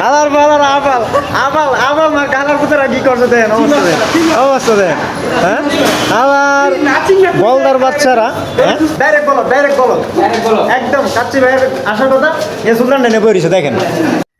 আলার বালার আবাল আবাল আবাল না গালার ভিতরে কি করছে দেন অবস্থা দেন হ্যাঁ আবার বলদার বাচ্চারা ডাইরেক্ট বলো একদম কাচ্চি ভাই আসার কথা এ সুলতান ডেনে বইরিছে দেখেন।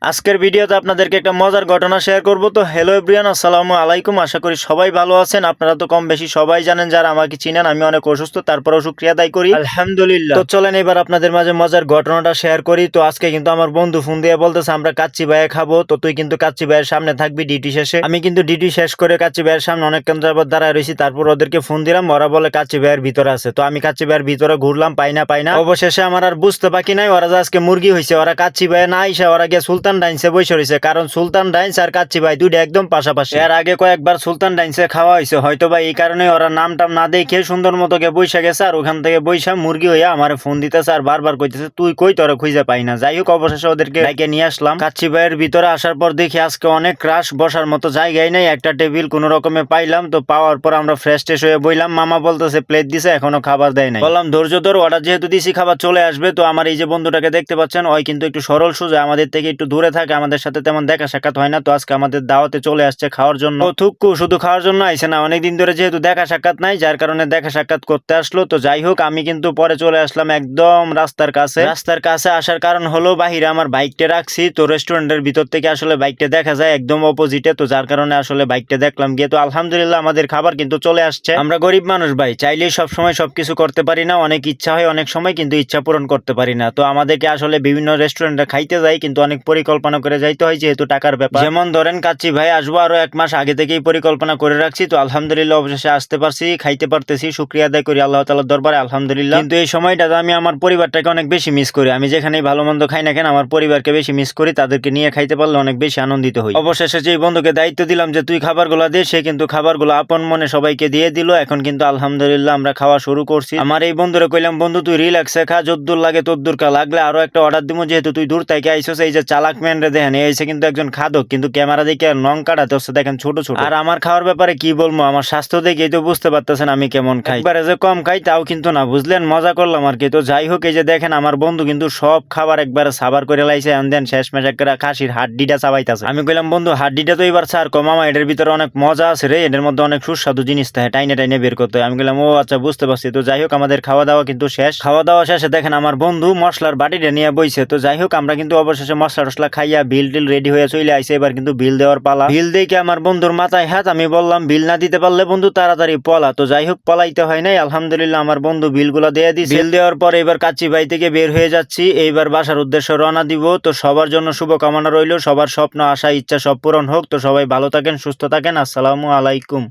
আজকের ভিডিওতে আপনাদেরকে একটা মজার ঘটনা শেয়ার করব। তো হ্যালো এভরিওয়ান, আসসালামু আলাইকুম। আশা করি সবাই ভালো আছেন। আপনারা তো কম বেশি সবাই জানেন, যারা আমাকে চিনেন আমি অনেক অসুস্থ, তারপরেও শুকরিয়া আদায় করি আলহামদুলিল্লাহ। তো চলেন এবার আপনাদের মাঝে মজার ঘটনাটা শেয়ার করি। তো আজকে কিন্তু আমার বন্ধু ফোন দিয়ে বলতেছে আমরা কাচ্চি ভাইয়ে খাবো, তো তুই কিন্তু কাচ্চি ভাইয়ের সামনে থাকবি ডিউটি শেষে। আমি কিন্তু ডিউটি শেষ করে কাচ্চি ভাইয়ের সামনে অনেকক্ষণ যাবত দাঁড়ায় রয়েছি, তারপর ওদেরকে ফোন দিলাম, ওরা বলে কাচ্চি ভাইয়ের ভিতরে আছে। তো আমি কাচ্চি ভাইয়ের ভিতরে ঘুরলাম, পাই না। অবশেষে আমার আর বুঝতে বাকি নাই, ওরা যে আজকে মুরগি হয়েছে, ওরা কাচ্চি ভাইয়ে না আইসা ওরা গিয়ে সুলতান ডাইন্সে বসে রয়েছে। কারণ সুলতান ডাইন্স আর কাচ্চি ভাই দুইটা একদম পাশাপাশি। এর আগে কয়েকবার সুলতান ডাইন্সে খাওয়া হয়েছে, হয়তো বা এই কারণে ওরা নাম টাম না দেখে সুন্দর মতো গে বৈশা গেছে। আর ওখান থেকে বৈশা মুরগি হইয়া আমার ফোন দিতেছে আর বারবার কইতেছে তুই কই, তোরা খুঁজে পাই না। যাই হোক অবশেষে ওদেরকে ডেকে নিয়ে আসলাম। কাচ্চি ভাইয়ের ভিতরে আসার পর দেখি আজকে অনেক ক্রাশ, বসার মতো জায়গায় নেই, একটা টেবিল কোন রকমে পাইলাম। তো পাওয়ার পর আমরা ফ্রেশ ট্রেশ হয়ে বইলাম। মামা বলতেছে প্লেট দিছে, এখনো খাবার দেয় নাই। বললাম ধৈর্য ধর, অর্ডার যেহেতু দিছি খাবার চলে আসবে। তো আমার এই যে বন্ধুটাকে দেখতে পাচ্ছেন, ওই কিন্তু একটু সরল সোজা, আমাদের থেকে একটু দূরে থাকে, আমাদের সাথে তেমন দেখা সাক্ষাৎ হয় না। তো আজকে আমাদের দাওয়াতে চলে আসছে খাওয়ার জন্য। থুক্কু শুধু খাওয়ার জন্য আইছে না, অনেকদিন ধরে যেহেতু দেখা সাক্ষাৎ নাই, যার কারণে দেখা সাক্ষাৎ করতে আসলো। তো যাই হোক আমি কিন্তু পরে চলে আসলাম একদম রাস্তার কাছে আসার কারণ হলো বাহিরে আমার বাইকটা রাখছি। তো রেস্টুরেন্টের ভিতর থেকে আসলে বাইকটা দেখা যায় একদম অপোজিটে, তো যার কারণে আসলে বাইকটা দেখলাম গিয়ে। তো আলহামদুলিল্লাহ আমাদের খাবার কিন্তু চলে আসছে। আমরা গরিব মানুষ ভাই, চাইলেই সবসময় সবকিছু করতে পারি না, অনেক ইচ্ছা হয় অনেক সময়, কিন্তু ইচ্ছা পূরণ করতে পারি না। তো আমাদেরকে আসলে বিভিন্ন রেস্টুরেন্টে খাইতে যাই, কিন্তু অনেক পরিকল্পনা করে যাইতে হয় যেহেতু টাকার ব্যাপার। যেমন ধরেন কাচ্চি ভাই আসবো আরো 1 মাস আগে থেকেই পরিকল্পনা করে রাখছি। তো আলহামদুলিল্লাহ অবশেষে আসতে পারছি, খাইতে পারতেছি, শুকরিয়া আদায় করি আল্লাহ তাআলার দরবারে আলহামদুলিল্লাহ। কিন্তু এই সময়টা আমি আমার পরিবারটাকে অনেক বেশি মিস করি। আমি যেখানেই ভালো মন্দ খাই না কেন আমার পরিবারকে বেশি মিস করি, তাদেরকে নিয়ে খাইতে পারলে অনেক বেশি আনন্দিত হই। অবশেষে যে বন্ধুকে দায়িত্ব দিলাম যে তুই খাবারগুলো দে, সে কিন্তু খাবারগুলো আপন মনে সবাইকে দিয়ে দিল। এখন কিন্তু আলহামদুলিল্লাহ আমরা খাওয়া শুরু করছি। আমার এই বন্ধুরে কইলাম বন্ধু তুই রিল্যাক্সে খা, যদ্দূর লাগে তদ্দূর খা, লাগলে আরো একটা অর্ডার দিব, যেহেতু তুই দূর থেকে আইসোস। এই যে চালাক ম্যান রে দেখেন, এসে কিন্তু একজন খাদক, কিন্তু ক্যামেরা দেখে নং কাটাতে হচ্ছে দেখেন ছোট। আর আমার খাওয়ার ব্যাপারে কি বলবো, আমার স্বাস্থ্য দেখেই তো বুঝতে পারতেছেন আমি কেমন খাই। একবারে যে কম খাই তাও কিন্তু না, বুঝলেন, মজা করলাম আর কি। তো যাই হোক এই যে দেখেন আমার বন্ধু কিন্তু সব খাবার একবারে সাবার করে লাইছে, দেন শেষমেশ একটা খাসির হাড্ডিটা চাবাইতেছে। আমি কইলাম বন্ধু হাড্ডিটা তো এবার ছাড় কো মামা, এটার ভিতরে অনেক মজা আছে রে, এটার মধ্যে অনেক সুস্বাদু জিনিস থাকে, টাইনে বের করতে হয়। আমি কইলাম ও আচ্ছা বুঝতে পারছি। তো যাই হোক আমাদের খাওয়া দাওয়া কিন্তু শেষ। খাওয়া দাওয়া শেষে দেখেন আমার বন্ধু মশলার বাটিটা নিয়ে বইছে। তো যাই হোক আমরা কিন্তু অবশেষে মশলা টসলা খাইয়া বিল টিল রেডি হয়ে চলে আইছে। এবার কিন্তু বিল দেওয়ার পালা। বিল দেখে আমার বন্ধুর মাথায় হাত, আমি বললাম বিল না দিতে পারলে বন্ধু তাড়াতাড়ি পলা। তো যাই হোক পলাইতে হয় নাই, আলহামদুলিল্লাহ আমার বন্ধু বিলগুলো দিয়ে দিয়েছে। বিল দেওয়ার পর এবার কাচ্চি ভাই থেকে বের হয়ে যাচ্ছি, এইবার বাসার উদ্দেশ্যে রওনা দিব। তো সবার জন্য শুভকামনা রইল, সবার স্বপ্ন আশা ইচ্ছা সব পূরণ হোক। তো সবাই ভালো থাকেন, সুস্থ থাকেন, আসসালামু আলাইকুম।